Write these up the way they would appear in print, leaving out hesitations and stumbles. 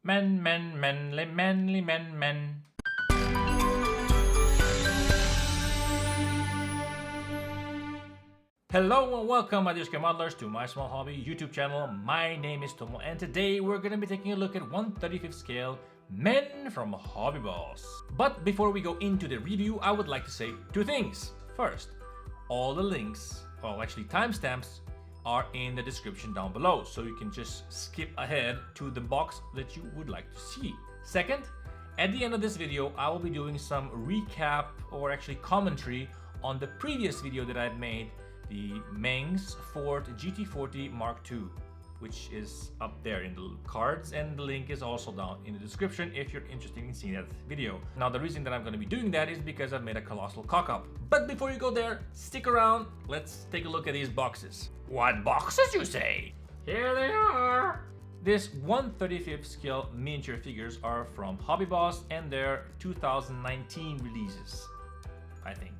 Men, manly, men. Hello and welcome, my dear scale modelers, to my small hobby YouTube channel. My name is Tomo, and today we're going to be taking a look at 1/35th scale men from Hobby Boss. But before we go into the review, I would like to say two things. First, all the links, well actually timestamps, are in the description down below, so you can just skip ahead to the box that you would like to see. Second, at the end of this video, I will be doing some recap or actually commentary on the previous video that I've made, the Meng's Ford GT40 Mark II, which is up there in the cards, and the link is also down in the description if you're interested in seeing that video. Now, the reason that I'm going to be doing that is because I've made a colossal cock-up. But before you go there, stick around. Let's take a look at these boxes. What boxes, you say? Here they are! This 1/35th scale miniature figures are from Hobby Boss and their 2019 releases, I think.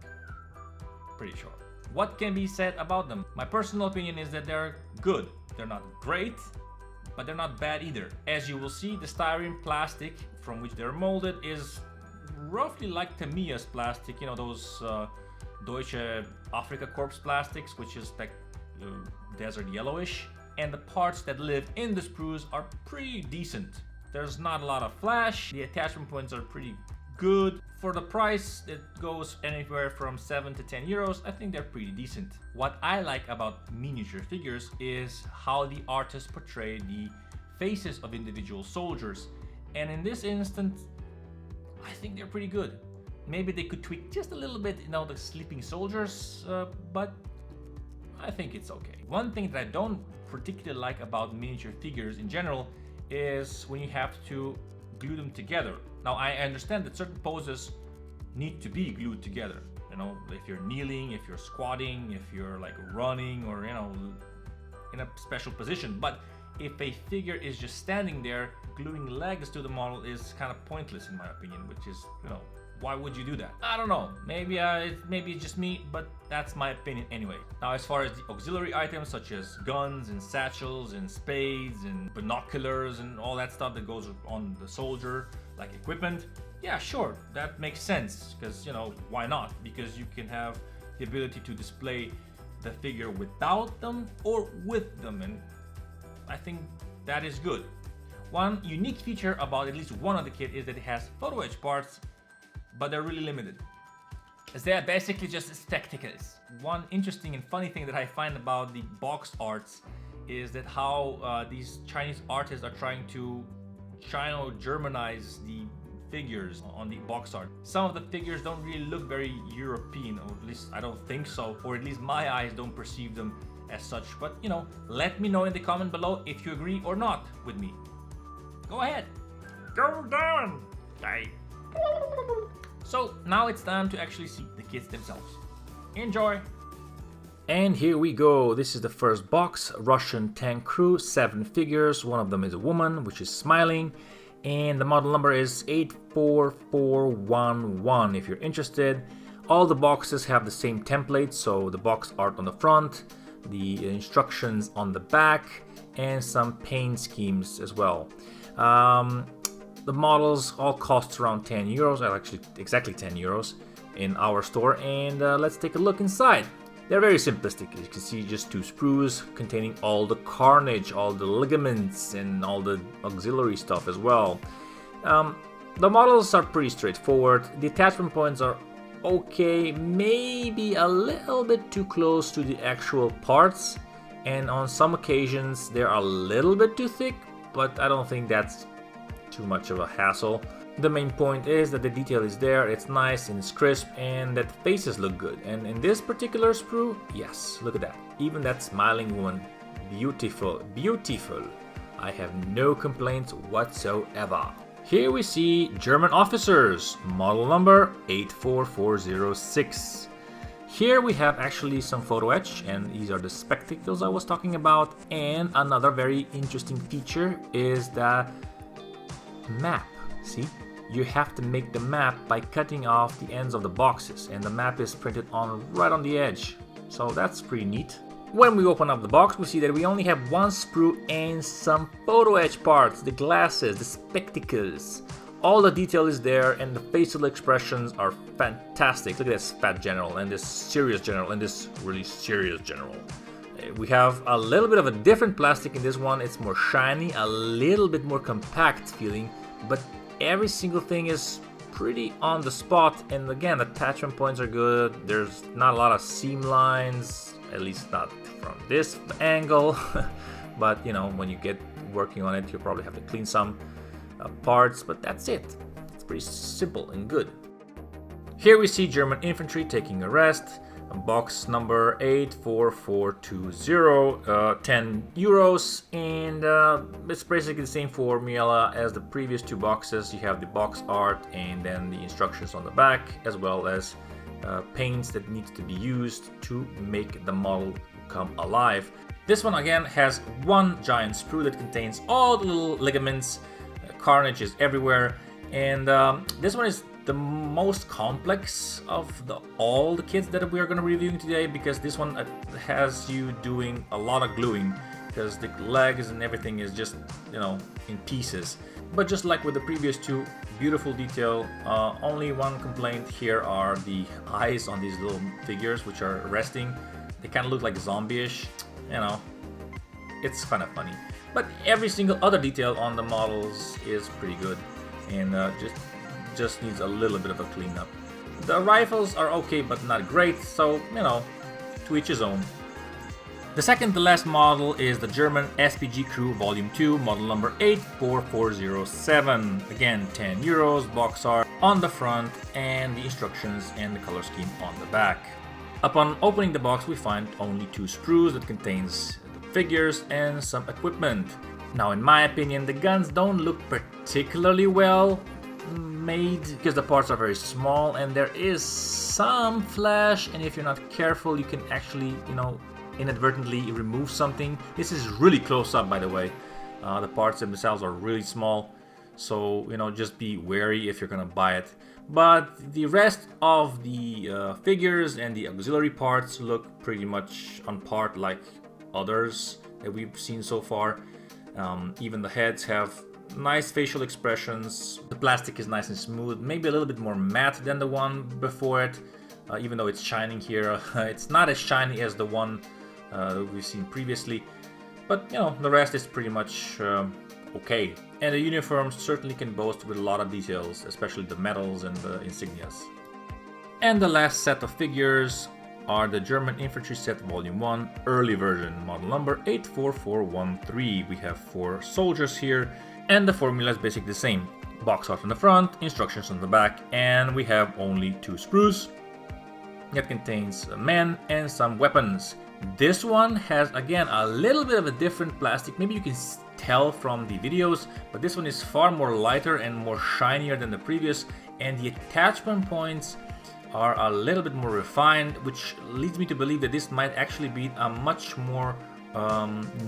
Pretty sure. What can be said about them? My personal opinion is that they're good. They're not great, but they're not bad either. As you will see, the styrene plastic from which they're molded is roughly like Tamiyas plastic, you know, those Deutsche Afrika Korps plastics, which is like desert yellowish. And the parts that live in the sprues are pretty decent. There's not a lot of flash. The attachment points are pretty good. For the price, it goes anywhere from 7 to 10 euros. I think they're pretty decent. What I like about miniature figures is how the artists portray the faces of individual soldiers. And in this instance, I think they're pretty good. Maybe they could tweak just a little bit, you know, the sleeping soldiers, but I think it's okay. One thing that I don't particularly like about miniature figures in general is when you have to glue them together. Now, I understand that certain poses need to be glued together. You know, if you're kneeling, if you're squatting, if you're like running, or, you know, in a special position. But if a figure is just standing there, gluing legs to the model is kind of pointless in my opinion, which is, you know, why would you do that? I don't know. Maybe it's just me, but that's my opinion anyway. Now, as far as the auxiliary items such as guns and satchels and spades and binoculars and all that stuff that goes on the soldier, like equipment, yeah, sure, that makes sense, because, you know, why not? Because you can have the ability to display the figure without them or with them, and I think that is good. One unique feature about at least one of the kit is that it has photo etch parts, but they're really limited, as they are basically just spectacles. One interesting and funny thing that I find about the box arts is that how these Chinese artists are trying to Chino-Germanize the figures on the box art. Some of the figures don't really look very European, or at least I don't think so, or at least my eyes don't perceive them as such. But, you know, let me know in the comment below if you agree or not with me. Go ahead. Go down. Okay. So now it's time to actually see the kits themselves. Enjoy! And here we go. This is the first box. Russian tank crew, 7 figures. One of them is a woman, which is smiling. And the model number is 84411 if you're interested. All the boxes have the same template, so the box art on the front, the instructions on the back, and some paint schemes as well. The models all cost around 10 euros, actually exactly 10 euros in our store, and let's take a look inside. They're very simplistic. As you can see, just 2 sprues containing all the carnage, all the ligaments, and all the auxiliary stuff as well. The models are pretty straightforward. The attachment points are okay, maybe a little bit too close to the actual parts, and on some occasions they're a little bit too thick, but I don't think that's too much of a hassle. The main point is that the detail is there, it's nice and it's crisp, and that the faces look good. And in this particular sprue, yes, look at that. Even that smiling woman, beautiful, beautiful. I have no complaints whatsoever. Here we see German officers, model number 84406. Here we have actually some photo etch, and these are the spectacles I was talking about. And another very interesting feature is the map. See, you have to make the map by cutting off the ends of the boxes, and the map is printed on right on the edge, so that's pretty neat. When we open up the box, we see that we only have one sprue and some photo etch parts, the glasses, the spectacles. All the detail is there, and the facial expressions are fantastic. Look at this fat general, and this serious general, and this really serious general. We have a little bit of a different plastic in this one. It's more shiny, a little bit more compact feeling, but every single thing is pretty on the spot. And again, attachment points are good. There's not a lot of seam lines, at least not from this angle. But you know, when you get working on it, you'll probably have to clean some parts, but that's it. It's pretty simple and good. Here we see German infantry taking a rest. Box number 84420, 10 euros, and it's basically the same formula as the previous two boxes. You have the box art and then the instructions on the back, as well as paints that need to be used to make the model come alive. This one again has one giant sprue that contains all the little ligaments. Carnage is everywhere, and this one is the most complex of all the kits that we are going to be reviewing today, because this one has you doing a lot of gluing, because the legs and everything is just, you know, in pieces. But just like with the previous two, beautiful detail. Only one complaint here are the eyes on these little figures, which are resting. They kind of look like zombie-ish, you know. It's kind of funny. But every single other detail on the models is pretty good, and just needs a little bit of a cleanup. The rifles are okay, but not great, so, you know, to each his own. The second to last model is the German SPG Crew Volume 2, model number 84407. Again, 10 euros, box art on the front, and the instructions and the color scheme on the back. Upon opening the box, we find only two sprues that contains figures and some equipment. Now, in my opinion, the guns don't look particularly well made, because the parts are very small and there is some flash, and if you're not careful, you can actually, you know, inadvertently remove something. This is really close up, by the way. The parts themselves are really small, so, you know, just be wary if you're gonna buy it. But the rest of the figures and the auxiliary parts look pretty much on par like others that we've seen so far. Even the heads have nice facial expressions. The plastic is nice and smooth, maybe a little bit more matte than the one before it, even though it's shining here. It's not as shiny as the one we've seen previously, but you know, the rest is pretty much okay. And the uniforms certainly can boast with a lot of details, especially the medals and the insignias. And the last set of figures are the German Infantry Set Volume 1 early version, model number 84413. We have 4 soldiers here, and the formula is basically the same. Box art on the front, instructions on the back, and we have only 2 sprues that contains men and some weapons. This one has, again, a little bit of a different plastic. Maybe you can tell from the videos, but this one is far more lighter and more shinier than the previous, and the attachment points are a little bit more refined, which leads me to believe that this might actually be a much more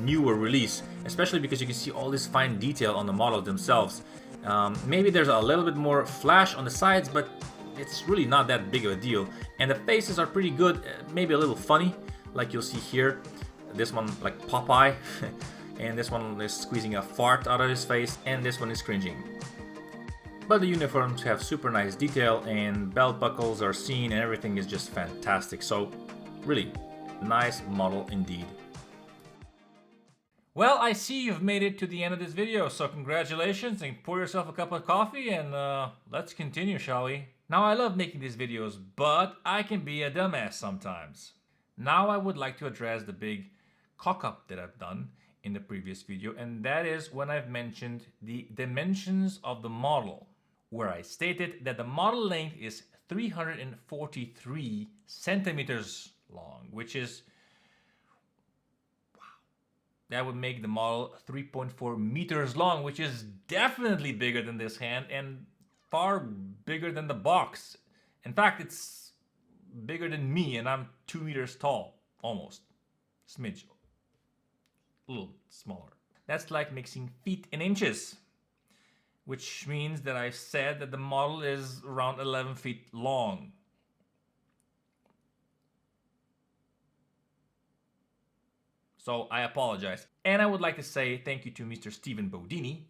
newer release, especially because you can see all this fine detail on the models themselves. Maybe there's a little bit more flash on the sides, but it's really not that big of a deal. And the faces are pretty good, maybe a little funny, like you'll see here. This one like Popeye, and this one is squeezing a fart out of his face, and this one is cringing. But the uniforms have super nice detail, and belt buckles are seen, and everything is just fantastic. So really nice model indeed. Well, I see you've made it to the end of this video, so congratulations, and pour yourself a cup of coffee, and let's continue, shall we? Now, I love making these videos, but I can be a dumbass sometimes. Now I would like to address the big cock-up that I've done in the previous video, and that is when I've mentioned the dimensions of the model, where I stated that the model length is 343 centimeters long, which is, wow, that would make the model 3.4 meters long, which is definitely bigger than this hand and far bigger than the box. In fact, it's bigger than me, and I'm 2 meters tall, almost. Smidge. A little smaller. That's like mixing feet in inches, which means that I've said that the model is around 11 feet long. So I apologize. And I would like to say thank you to Mr. Stephen Bodini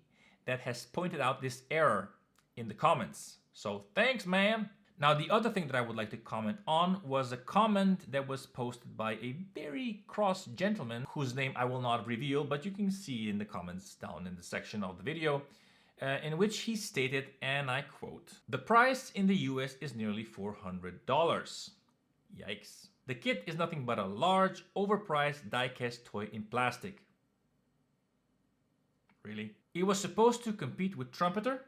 that has pointed out this error in the comments. So thanks, man. Now, the other thing that I would like to comment on was a comment that was posted by a very cross gentleman whose name I will not reveal, but you can see in the comments down in the section of the video, in which he stated, and I quote, "The price in the US is nearly $400. Yikes. The kit is nothing but a large, overpriced die-cast toy in plastic." Really? It was supposed to compete with Trumpeter?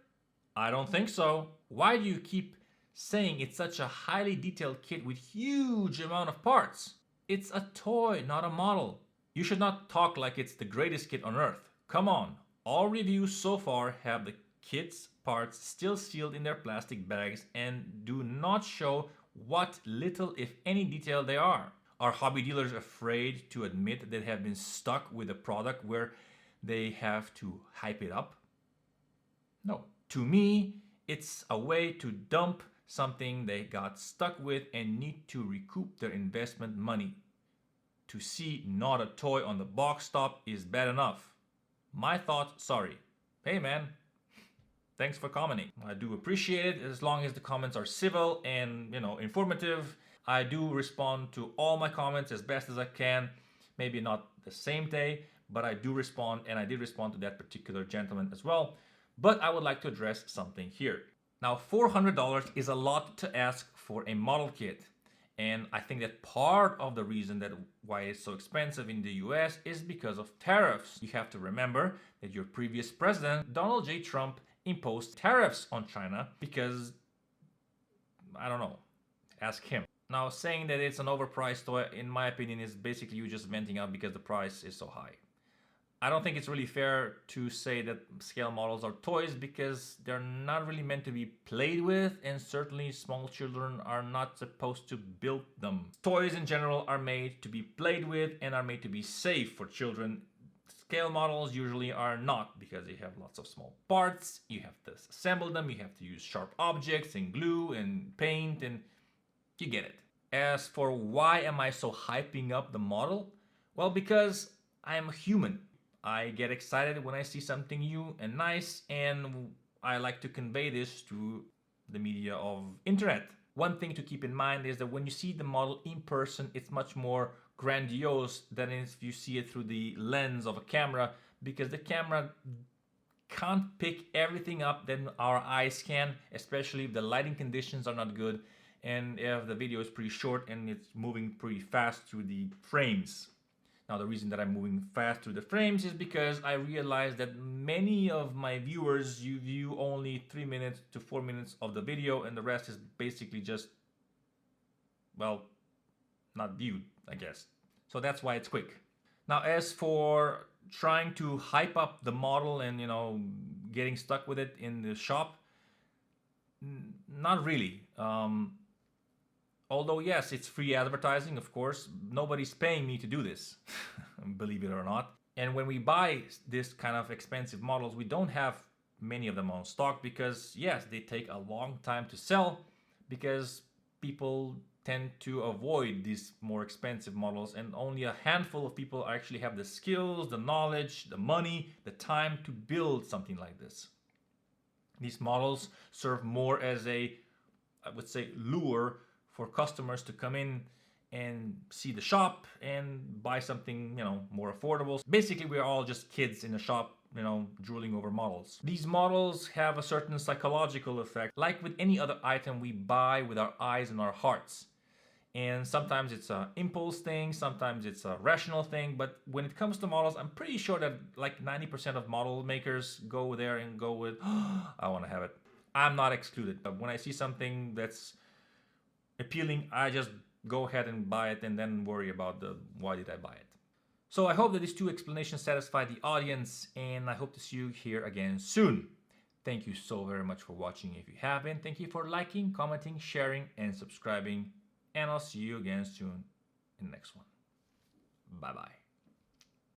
I don't think so. Why do you keep saying it's such a highly detailed kit with huge amount of parts? It's a toy, not a model. You should not talk like it's the greatest kit on earth. Come on. All reviews so far have the kit's parts still sealed in their plastic bags and do not show what little, if any, detail they are. Are hobby dealers afraid to admit they have been stuck with a product where they have to hype it up? No. To me, it's a way to dump something they got stuck with and need to recoup their investment money. To see not a toy on the box top is bad enough. My thoughts, sorry. Hey man, thanks for commenting. I do appreciate it as long as the comments are civil and, informative. I do respond to all my comments as best as I can. Maybe not the same day, but I do respond, and I did respond to that particular gentleman as well. But I would like to address something here. Now, $400 is a lot to ask for a model kit. And I think that part of the reason that why it's so expensive in the US is because of tariffs. You have to remember that your previous president, Donald J. Trump, imposed tariffs on China because, I don't know, ask him. Now, saying that it's an overpriced toy, in my opinion, is basically you just venting out because the price is so high. I don't think it's really fair to say that scale models are toys because they're not really meant to be played with, and certainly small children are not supposed to build them. Toys in general are made to be played with and are made to be safe for children. Scale models usually are not because they have lots of small parts. You have to assemble them, you have to use sharp objects and glue and paint, and you get it. As for why am I so hyping up the model? Well, because I am a human. I get excited when I see something new and nice, and I like to convey this to the media of internet. One thing to keep in mind is that when you see the model in person, it's much more grandiose than if you see it through the lens of a camera, because the camera can't pick everything up that our eyes can, especially if the lighting conditions are not good and if the video is pretty short and it's moving pretty fast through the frames. Now, the reason that I'm moving fast through the frames is because I realize that many of my viewers, you view only 3 minutes to 4 minutes of the video, and the rest is basically just, well, not viewed, I guess. So that's why it's quick. Now, as for trying to hype up the model and, getting stuck with it in the shop, not really. Although, yes, it's free advertising, of course. Nobody's paying me to do this, believe it or not. And when we buy this kind of expensive models, we don't have many of them on stock because, yes, they take a long time to sell because people tend to avoid these more expensive models, and only a handful of people actually have the skills, the knowledge, the money, the time to build something like this. These models serve more as a, I would say, lure for customers to come in and see the shop and buy something, more affordable. Basically, we're all just kids in a shop, drooling over models. These models have a certain psychological effect, like with any other item we buy with our eyes and our hearts. And sometimes it's an impulse thing, sometimes it's a rational thing, but when it comes to models, I'm pretty sure that like 90% of model makers go there and go with, oh, I want to have it. I'm not excluded, but when I see something that's appealing, I just go ahead and buy it and then worry about why did I buy it. So I hope that these two explanations satisfy the audience, and I hope to see you here again soon. Thank you so very much for watching. If you haven't, thank you for liking, commenting, sharing, and subscribing. And I'll see you again soon in the next one. Bye-bye.